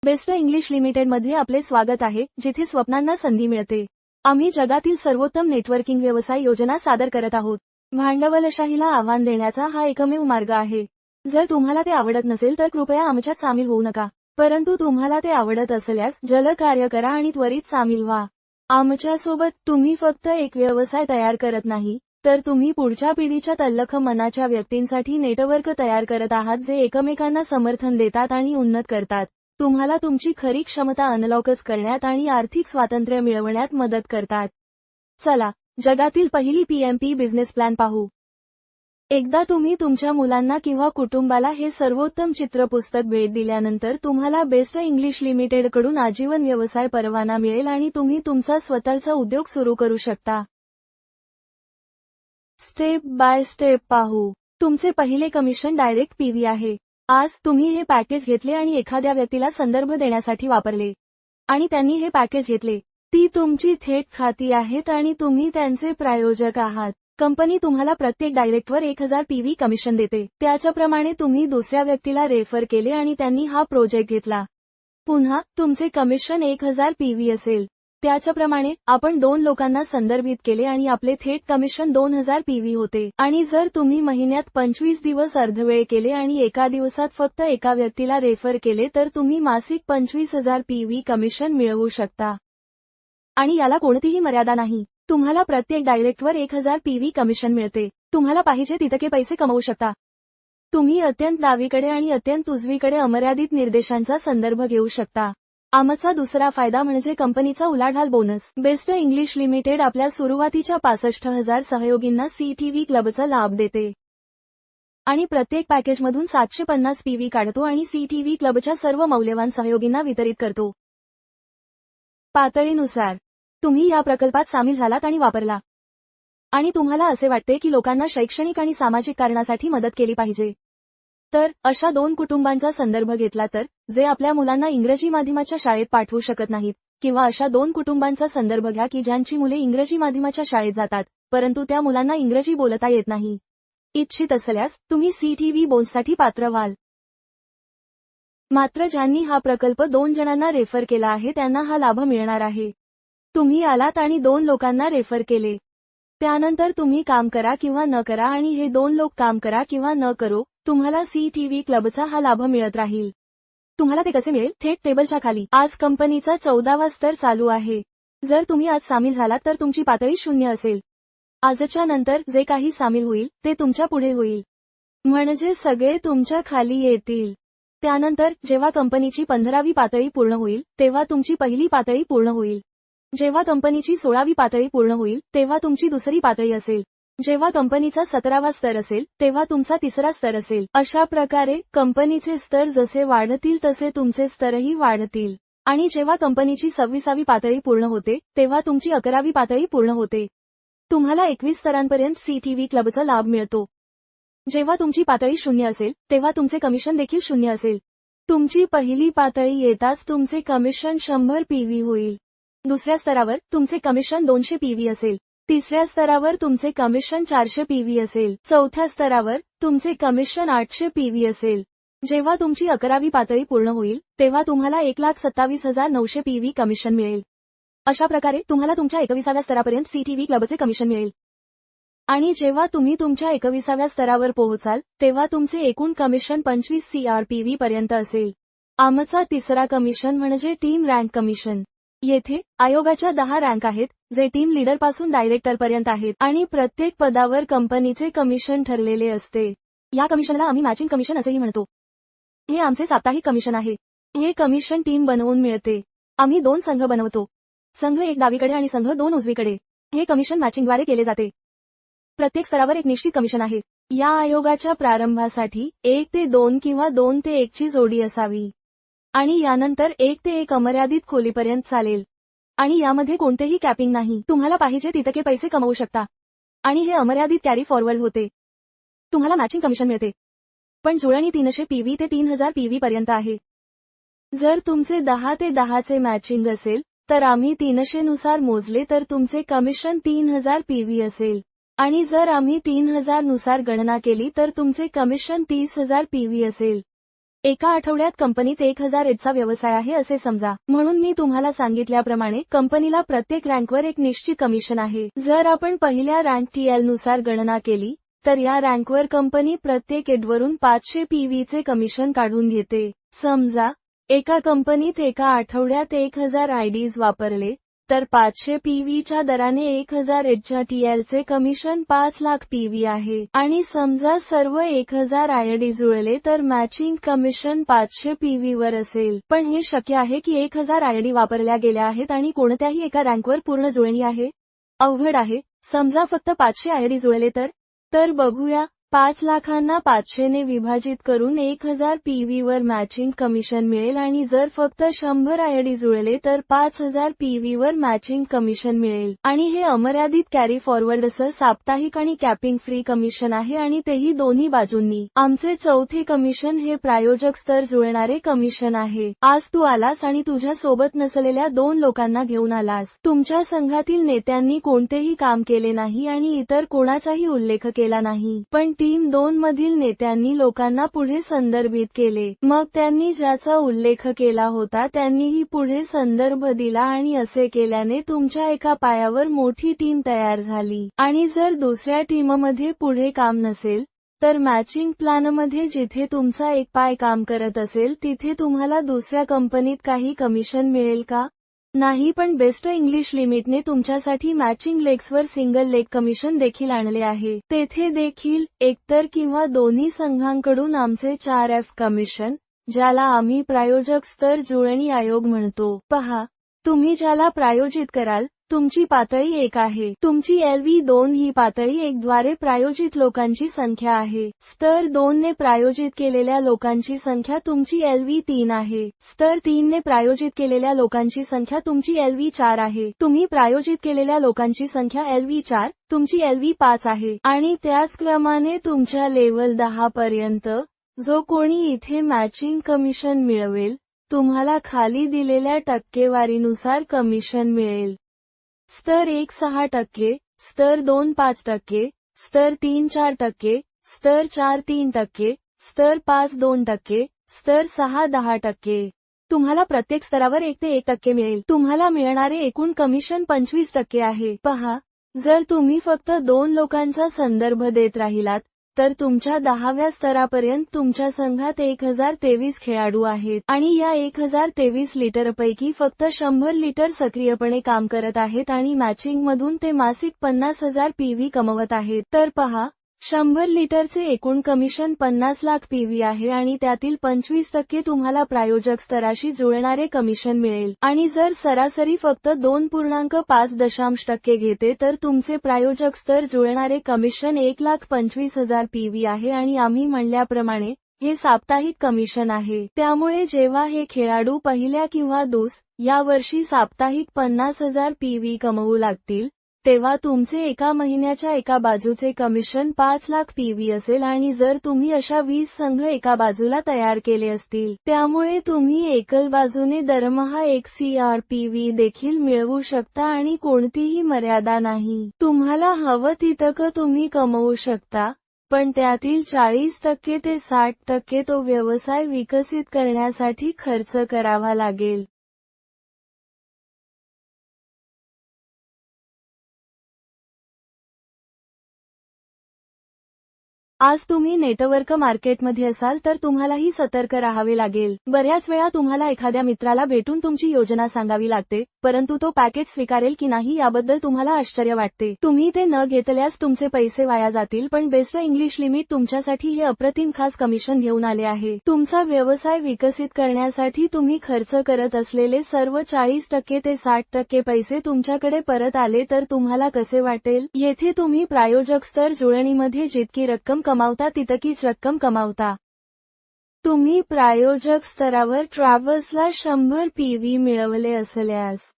Best English लिमिटेडमध्ये आपले स्वागत आहे, जिथे स्वप्नांना संधी मिळते. आम्ही जगातील सर्वोत्तम नेटवर्किंग व्यवसाय योजना सादर करत आहोत. भांडवलशाहीला आव्हान देण्याचा हा एकमेव मार्ग आहे. जर तुम्हाला ते आवडत नसेल तर कृपया आमच्यात सामील होऊ नका. परंतु तुम्हाला ते आवडत असल्यास जलद कार्य करा आणि त्वरित सामील व्हा. आमच्यासोबत तुम्ही फक्त एक व्यवसाय तयार करत नाही, तर तुम्ही पुढच्या पिढीच्या तल्लख मनाच्या व्यक्तींसाठी नेटवर्क तयार करत आहात, जे एकमेकांना समर्थन देतात आणि उन्नत करतात. तुम्हाला तुमची खरी क्षमता अनलॉकच करण्यात आणि आर्थिक स्वातंत्र्य मिळवण्यात मदत करतात. चला, जगातील पहिली PMP बिझनेस प्लॅन पाहू. एकदा तुम्ही तुमच्या मुलांना किंवा कुटुंबाला हे सर्वोत्तम चित्रपुस्तक भेट दिल्यानंतर तुम्हाला बेस्ट इंग्लिश लिमिटेडकडून आजीवन व्यवसाय परवाना मिळेल आणि तुम्ही तुमचा स्वतःचा उद्योग सुरू करू शकता. स्टेप बाय स्टेप पाहू. तुमचे पहिले कमिशन डायरेक्ट PV आहे. आज तुम्ही हे पॅकेज घेतले आणि एखाद्या व्यक्तीला संदर्भ देण्यासाठी वापरले, आणि त्यांनी हे पॅकेज घेतले. ती तुमची थेट खाती आहेत आणि तुम्ही त्यांचे प्रायोजक आहात. कंपनी तुम्हाला प्रत्येक डायरेक्टवर 1000 PV कमिशन देते. त्याचप्रमाणे तुम्ही दुसऱ्या व्यक्तीला रेफर केले आणि त्यांनी हा प्रोजेक्ट घेतला. पुन्हा तुमचे कमिशन 1000 PV असेल. त्याचप्रमाणे आपण 2 लोकांना संदर्भित केले आणि आपले थेट कमिशन 2000 PV होते. आणि जर तुम्ही महिन्यात 25 दिवस अर्धवेळ केले आणि एका दिवसात फक्त एका व्यक्तीला रेफर केले तर तुम्ही मासिक 25000 PV कमिशन मिळवू शकता. आणि याला कोणतीही मर्यादा नाही. तुम्हाला प्रत्येक डायरेक्टवर 1000 PV कमिशन मिळते. तुम्हाला पाहिजे तितके पैसे कमवू शकता. तुम्ही अत्यंत डावीकडे आणि अत्यंत उजवीकडे अमर्यादित निर्देशांचा संदर्भ घेऊ शकता. आमचा दुसरा फायदा म्हणजे कंपनीचा उलाढाल बोनस. बेस्ट इंग्लिश लिमिटेड आपल्या सुरुवातीच्या 65,000 सहयोगींना CTV क्लबचा लाभ देते. आणि प्रत्येक पॅकेजमधून 750 PV काढतो आणि CTV क्लबच्या सर्व मौल्यवान सहयोगींना वितरित करतो. पातळीनुसार तुम्ही या प्रकल्पात सामील झालात आणि वापरला, आणि तुम्हाला असे वाटते की लोकांना शैक्षणिक आणि सामाजिक कारणासाठी मदत केली पाहिजे. तर अशा 2 कुटुंबांचा संदर्भ घेतला तर, जे आपल्या मुलांना इंग्रजी माध्यमाच्या शाळेत पाठवू शकत नाहीत, किंवा अशा 2 कुटुंबांचा संदर्भ घ्या की ज्यांची मुले इंग्रजी माध्यमाच्या शाळेत जातात, परंतु त्या मुलांना इंग्रजी बोलता येत नाही. इच्छित असल्यास तुम्ही CTV बोनससाठी पात्र व्हाल. मात्र ज्यांनी हा प्रकल्प 2 जणांना रेफर केला आहे त्यांना हा लाभ मिळणार आहे. तुम्ही आलात आणि 2 लोकांना रेफर केले. त्यानंतर तुम्ही काम करा किंवा न करा आणि हे 2 लोक काम करा किंवा न करो, तुम्हाला CTV क्लबचा हा लाभ मिळत राहील. तुम्हाला ते कसे मिळेल? थेट टेबलच्या खाली. आज कंपनीचा 14वा स्तर चालू आहे. जर तुम्ही आज सामील झालात तर तुमची पातळी 0 असेल. आजच्या नंतर जे काही सामील होईल ते तुमच्या पुढे होईल. म्हणजे सगळे तुमच्या खाली येतील. त्यानंतर जेव्हा कंपनीची 15वी पातळी पूर्ण होईल तेव्हा तुमची पहिली पातळी पूर्ण होईल. जेव्हा कंपनीची 16वी पातळी पूर्ण होईल तेव्हा तुमची दुसरी पातळी असेल. जेव्हा कंपनीचा 17वा स्तर असेल तेव्हा तुमचा तिसरा स्तर असेल. अशा प्रकारे कंपनीचे स्तर जसे वाढतील तसे तुमचे स्तरही वाढतील. आणि जेव्हा कंपनीची 26वी पातळी पूर्ण होते तेव्हा तुमची 11वी पातळी पूर्ण होते. तुम्हाला 21 स्तरांपर्यंत CTV क्लबचा लाभ मिळतो. जेव्हा तुमची पातळी 0 असेल तेव्हा तुमचे कमिशन देखील 0 असेल. तुमची पहिली पातळी येताच तुमचे कमिशन 100 PV होईल. दुसऱ्या स्तरावर तुमचे कमिशन 200 PV असेल. तिसऱ्या स्तरावर तुमचे कमिशन 400 PV असेल. चौथ्या स्तरावर तुमचे कमिशन 800 PV असेल. जेव्हा तुमची 11वी पातळी पूर्ण होईल तेव्हा तुम्हाला 1,27,900 PV कमिशन मिळेल. अशा प्रकारे तुम्हाला तुमच्या 21व्या स्तरापर्यंत CTV क्लबचे कमिशन मिळेल. आणि जेव्हा तुम्ही तुमच्या 21व्या स्तरावर पोहोचाल तेव्हा तुमचे एकूण कमिशन 25 CR PV पर्यंत असेल. आमचा तिसरा कमिशन म्हणजे टीम रँक कमिशन. येथे आयोगाच्या 10 रँक आहेत, जे टीम लीडरपासून डायरेक्टरपर्यंत आहेत आणि प्रत्येक पदावर कंपनीचे कमिशन ठरलेले असते. या कमिशनला आम्ही मॅचिंग कमिशन असेही म्हणतो. हे आमचे साप्ताहिक कमिशन आहे. हे कमिशन टीम बनवून मिळते. आम्ही 2 संघ बनवतो. संघ 1 डावीकडे आणि संघ 2 उजवीकडे. हे कमिशन मॅचिंगद्वारे केले जाते. प्रत्येक स्तरावर एक निश्चित कमिशन आहे. या आयोगाच्या प्रारंभासाठी 1 ते 2 किंवा 2 ते 1 ची जोडी असावी. आणि यानंतर 1 ते 1 अमर्यादित खोलीपर्यंत चालेल. आणि यामध्ये कोणतेही कॅपिंग नाही. तुम्हाला पाहिजे तितके पैसे कमवू शकता. आणि हे अमर्यादित कॅरी फॉरवर्ड होते. तुम्हाला मॅचिंग कमिशन मिळते. पण जुळणी 300 PV ते 3000 PV पर्यंत आहे. जर तुमचे 10 ते 10 चे मॅचिंग असेल तर आम्ही 300 नुसार मोजले तर तुमचे कमिशन 3000 PV असेल. आणि जर आम्ही 3000 नुसार गणना केली तर तुमचे कमिशन 30,000 PV असेल. एका आठवड्यात कंपनीत 1000 एडचा व्यवसाय आहे असे समजा. म्हणून मी तुम्हाला सांगितल्याप्रमाणे कंपनीला प्रत्येक रँकवर एक निश्चित कमिशन आहे. जर आपण पहिल्या रँक टीएल नुसार गणना केली तर या रँकवर कंपनी प्रत्येक एडवरून 500 पीव्हीचे कमिशन काढून घेते. समजा एका कंपनीत एका आठवड्यात 1000 आयडीज वापरले तर 500 पीव्हीच्या दराने 1000 एडच्या टीएलचे कमिशन 5 लाख पीव्ही आहे. आणि समजा सर्व 1000 आयडी जुळले तर मॅचिंग कमिशन 500 पीव्हीवर असेल. पण हे शक्य आहे की 1000 आयडी वापरल्या गेल्या आहेत आणि कोणत्याही एका रँकवर पूर्ण जुळणी आहे? अवघड आहे. समजा फक्त 500 आयडी जुळले तर बघूया. 5 लाखांना 500 ने विभाजित करून 1000 पीव्हीवर मॅचिंग कमिशन मिळेल आणि जर फक्त 100 आयडी जुळले तर 5000 पीव्हीवर मॅचिंग कमिशन मिळेल. आणि हे अमर्यादित कॅरी फॉरवर्डसह साप्ताहिक आणि कॅपिंग फ्री कमिशन आहे आणि तेही दोन्ही बाजूंनी. आमचे चौथे कमिशन हे प्रायोजक स्तर जुळणारे कमिशन आहे. आज तू आलास आणि तुझ्या सोबत नसलेल्या 2 लोकांना घेऊन आलास. तुमच्या संघातील नेत्यांनी कोणतेही काम केले नाही आणि इतर कोणाचाही उल्लेख केला नाही. पण टीम 2 मधील नेत्यांनी लोकांना पुढे संदर्भित केले. मग त्यांनी ज्याचा उल्लेख केला होता त्यांनीही पुढे संदर्भ दिला आणि असे केल्याने तुमच्या एका पायावर मोठी टीम तयार झाली. आणि जर दुसऱ्या टीममध्ये पुढे काम नसेल तर मॅचिंग प्लॅनमध्ये जिथे तुमचा एक पाय काम करत असेल तिथे तुम्हाला दुसऱ्या कंपनीत काही कमिशन मिळेल का? नाही. पण बेस्ट इंग्लिश लिमिटने तुमच्यासाठी मॅचिंग लेग्सवर सिंगल लेग कमिशन देखील आणले आहे. तेथे देखील एकतर किंवा दोन्ही संघांकडून आमचे 4F कमिशन, ज्याला आम्ही प्रायोजक स्तर जुळणी आयोग म्हणतो. पहा, तुम्ही ज्याला प्रायोजित कराल तुमची पातळी 1 आहे. तुमची LV2 ही पातळी 1 द्वारे प्रायोजित लोकांची संख्या आहे. स्तर 2 ने प्रायोजित केलेल्या लोकांची संख्या तुमची LV3 आहे. स्तर 3 ने प्रायोजित केलेल्या लोकांची संख्या तुमची LV4 आहे. तुम्ही प्रायोजित केलेल्या लोकांची संख्या LV4, तुमची LV5 आहे. आणि त्याच क्रमाने तुमच्या लेव्हल 10 पर्यंत जो कोणी इथे मॅचिंग कमिशन मिळवेल तुम्हाला खाली दिलेल्या टक्केवारीनुसार कमिशन मिळेल. स्तर 1 6%, स्तर 2 5%, स्तर 3 4%, स्तर 4 3%, स्तर 5 2%, स्तर 6 10%. तुम्हाला प्रत्येक स्तरावर 1 ते 1% मिळेल. तुम्हाला मिळणारे एकूण कमिशन 25% आहे. पहा, जर तुम्ही फक्त 2 लोकांचा संदर्भ देत राहिलात तर तुमच्या 10व्या स्तरापर्यंत तुमच्या संघात 1023 खेळाडू आहेत आणि या 1023 लिटरपैकी फक्त 100 लिटर सक्रियपणे काम करत आहेत आणि मॅचिंगमधून ते मासिक 50,000 पीव्ही कमवत आहेत. तर पहा, 100 लिटरचे एकूण कमिशन 50 लाख पीव्ही आहे आणि त्यातील 25% तुम्हाला प्रायोजक स्तराशी जुळणारे कमिशन मिळेल. आणि जर सरासरी फक्त 2.5% घेते तर तुमचे प्रायोजक स्तर जुळणारे कमिशन 1,25,000 पीव्ही आहे आणि आम्ही म्हणल्याप्रमाणे हे साप्ताहिक कमिशन आहे. त्यामुळे जेव्हा हे खेळाडू पहिल्या किंवा या वर्षी साप्ताहिक 50,000 पीव्ही कमवू लागतील तेव्हा तुमचे एका महिन्याच्या एका बाजूचे कमिशन 5 लाख पीव्ही असेल आणि जर तुम्ही अशा 20 संघ एका बाजूला तयार केले असतील त्यामुळे तुम्ही एकल बाजूने दरमहा 1 CRPV देखील मिळवू शकता आणि कोणतीही मर्यादा नाही. तुम्हाला हवं तितकं तुम्ही कमवू शकता. पण त्यातील 40% ते 60% तो व्यवसाय विकसित करण्यासाठी खर्च करावा लागेल. आज तुम्ही नेटवर्क मार्केटमध्ये असाल तर तुम्हालाही सतर्क राहावे लागेल. बऱ्याच वेळा तुम्हाला एखाद्या मित्राला भेटून तुमची योजना सांगावी लागते, परंतु तो पॅकेज स्वीकारेल की नाही याबद्दल तुम्हाला आश्चर्य वाटते. तुम्ही ते न घेतल्यास तुमचे पैसे वाया जातील. पण बेस्ट इंग्लिश लिमिट तुमच्यासाठी हे अप्रतिम खास कमिशन घेऊन आले आहे. तुमचा व्यवसाय विकसित करण्यासाठी तुम्ही खर्च करत असलेले सर्व 40% ते 60% पैसे तुमच्याकडे परत आले तर तुम्हाला कसे वाटेल? येथे तुम्ही प्रायोजक स्तर जुळणीमध्ये जितकी रक्कम कमावता तितकीच रक्कम कमावता. तुम्ही प्रायोजक स्तरावर ट्रॅव्हल्सला 100 पीव्ही मिळवले असल्यास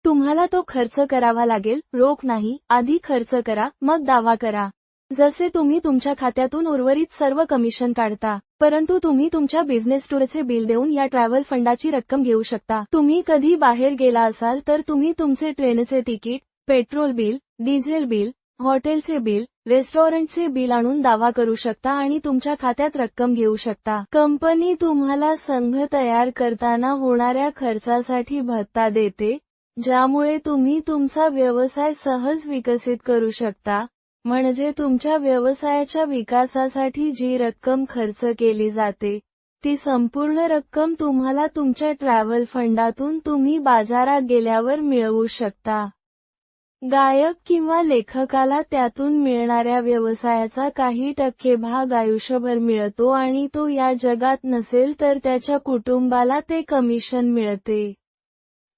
तुम्हाला तो खर्च करावा लागेल, रोख नाही. आधी खर्च करा, मग दावा करा. जसे तुम्ही तुमच्या खात्यातून उर्वरित सर्व कमिशन काढता, परंतु तुम्ही तुमच्या बिझनेस टूरचे बिल देऊन या ट्रॅव्हल फंडाची रक्कम घेऊ शकता. तुम्ही कधी बाहेर गेला असाल तर तुम्ही तुमचे ट्रेनचे ticket, petrol bill, diesel bill, हॉटेलचे बिल, रेस्टॉरंटचे बिल आणून दावा करू शकता आणि तुमच्या खात्यात रक्कम घेऊ शकता. कंपनी तुम्हाला संघ तयार करताना होणाऱ्या खर्चासाठी भत्ता देते, ज्यामुळे तुम्ही तुमचा व्यवसाय सहज विकसित करू शकता. म्हणजे तुमच्या व्यवसायाच्या विकासासाठी जी रक्कम खर्च केली जाते, ती संपूर्ण रक्कम तुम्हाला तुमच्या ट्रॅव्हल फंडातून तुम्ही बाजारात गेल्यावर मिळवू शकता. गायक किंवा लेखकाला त्यातून मिळणाऱ्या व्यवसायाचा काही टक्के भाग आयुष्यभर मिळतो आणि तो या जगात नसेल तर त्याच्या कुटुंबाला ते कमिशन मिळते.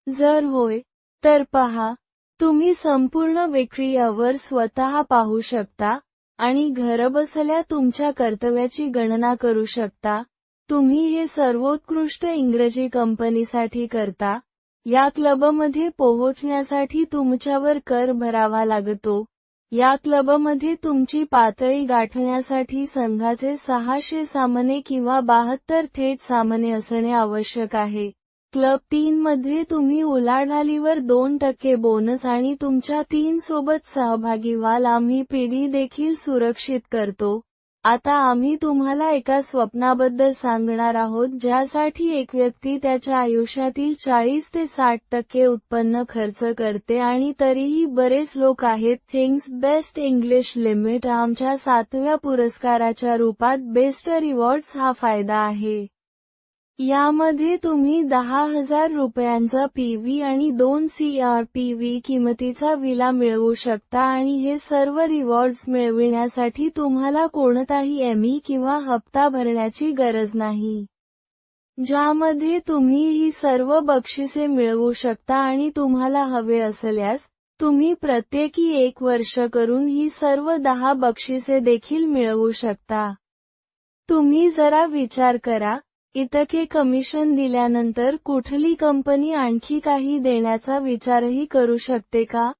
जर होय, तर पहा. तुम्ही संपूर्ण विक्रीवर स्वतः पाहू शकता आणि घरबसल्या तुमच्या कर्तव्याची गणना करू शकता. तुम्ही हे सर्वोत्कृष्ट इंग्रजी कंपनीसाठी करता. या क्लबमध्ये पोहोचण्यासाठी तुमच्यावर कर भरावा लागतो. या क्लबमध्ये तुमची पातळी गाठण्यासाठी संघाचे 600 सामने किंवा 72 थेट सामने असणे आवश्यक आहे. क्लब 3 मध्ये तुम्ही उलाढालीवर 2% बोनस आणि तुमच्या 3 सोबत सहभागी व्हाल. आम्ही पिढी देखील सुरक्षित करतो. आता आम्ही तुम्हाला एका स्वप्नाबद्दल सांगणार आहोत ज्यासाठी एक व्यक्ती त्याच्या आयुष्यातील 40 ते 60% उत्पन्न खर्च करते आणि तरीही बरेच लोक आहेत. थिंग्स बेस्ट इंग्लिश लिमिट आमच्या 7व्या पुरस्काराच्या रूपात बेस्ट रिवॉर्ड्स हा फायदा आहे. यामध्ये तुम्ही 10,000 रुपयांचा पीव्ही आणि 2 CRPV किमतीचा विला मिळवू शकता आणि हे सर्व रिवॉर्ड्स मिळविण्यासाठी तुम्हाला कोणताही एमी किंवा हप्ता भरण्याची गरज नाही. ज्यामध्ये तुम्ही ही सर्व बक्षिसे मिळवू शकता आणि तुम्हाला हवे असल्यास, तुम्ही प्रत्येकी 1 वर्ष करून ही सर्व 10 बक्षिसे देखील मिळवू शकता. तुम्ही जरा विचार करा. इतके कमिशन दिल्यानंतर कुठली कंपनी आणखी काही देण्याचा विचारही करू शकते का?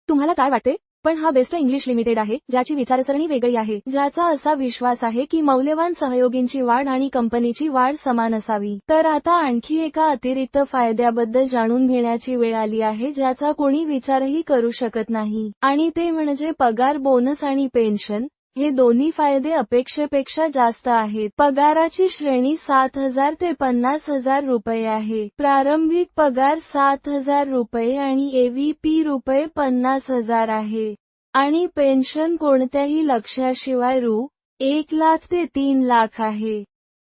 तुम्हाला काय वाटते? पण हा बेस्ट इंग्लिश लिमिटेड आहे, ज्याची विचारसरणी वेगळी आहे, ज्याचा असा विश्वास आहे की मौल्यवान सहयोगींची वाढ आणि कंपनीची वाढ समान असावी. तर आता आणखी एका अतिरिक्त फायद्याबद्दल जाणून घेण्याची वेळ आली आहे ज्याचा कोणी विचारही करू शकत नाही. आणि ते म्हणजे पगार बोनस आणि पेन्शन. हे दोन्ही फायदे अपेक्षेपेक्षा जास्त आहेत. पगाराची श्रेणी 7,000 ते 50,000 रुपये आहे. प्रारंभिक पगार 7,000 रुपये आणि AVP रुपये 50,000 आहे. आणि पेन्शन कोणत्याही लक्ष्याशिवाय रु. 1,00,000 ते 3,00,000 आहे.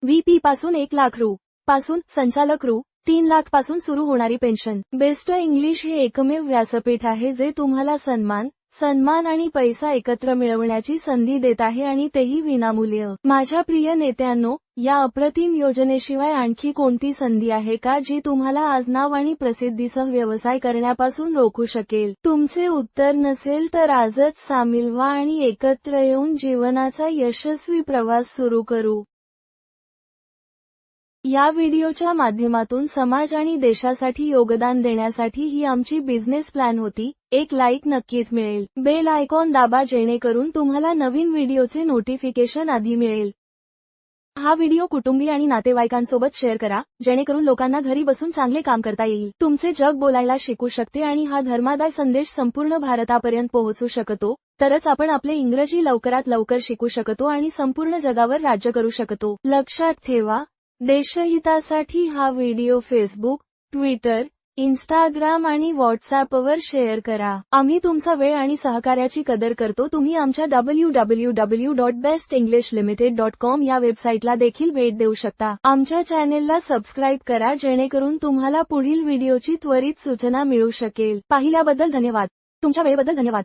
VP पासून 1,00,000 रु. पासून, संचालक रु. 3,00,000 पासून सुरू होणारी पेन्शन. बेस्ट इंग्लिश हे एकमेव व्यासपीठ आहे जे तुम्हाला सन्मान आणि पैसा एकत्र मिळवण्याची संधी देत आहे आणि तेही विनामूल्य. माझ्या प्रिय नेत्यांनो, या अप्रतिम योजनेशिवाय आणखी कोणती संधी आहे का जी तुम्हाला आज नाव आणि प्रसिद्धीसह व्यवसाय करण्यापासून रोखू शकेल? तुमचे उत्तर नसेल तर आजच सामील व्हा आणि एकत्र येऊन जीवनाचा यशस्वी प्रवास सुरू करू. या व्हिडिओच्या माध्यमातून समाज आणि देशासाठी योगदान देण्यासाठी ही आमची बिझनेस प्लॅन होती. एक लाईक नक्कीच मिळेल. बेल आयकॉन दाबा जेणेकरून तुम्हाला नवीन व्हिडिओचे नोटिफिकेशन आधी मिळेल. हा व्हिडिओ कुटुंबीय आणि नातेवाईकांसोबत शेअर करा, जेणेकरून लोकांना घरी बसून चांगले काम करता येईल. तुमचे जग बोलायला शिकू शकते आणि हा धर्मादाय संदेश संपूर्ण भारतापर्यंत पोहोचू शकतो, तरच आपण आपले इंग्रजी लवकरात लवकर शिकू शकतो आणि संपूर्ण जगावर राज्य करू शकतो. लक्षात ठेवा, देशहितासाठी हा व्हिडिओ फेसबुक, ट्विटर, इंस्टाग्राम आणि व्हॉट्सॲपवर शेअर करा. आम्ही तुमचा वेळ आणि सहकार्याची कदर करतो. तुम्ही आमच्या www.bestenglishLimited.com या वेबसाईटला देखील भेट देऊ शकता. आमच्या चॅनेलला सबस्क्राईब करा, जेणेकरून तुम्हाला पुढील व्हिडिओची त्वरित सूचना मिळू शकेल. पाहिल्याबद्दल धन्यवाद. तुमच्या वेळेबद्दल धन्यवाद.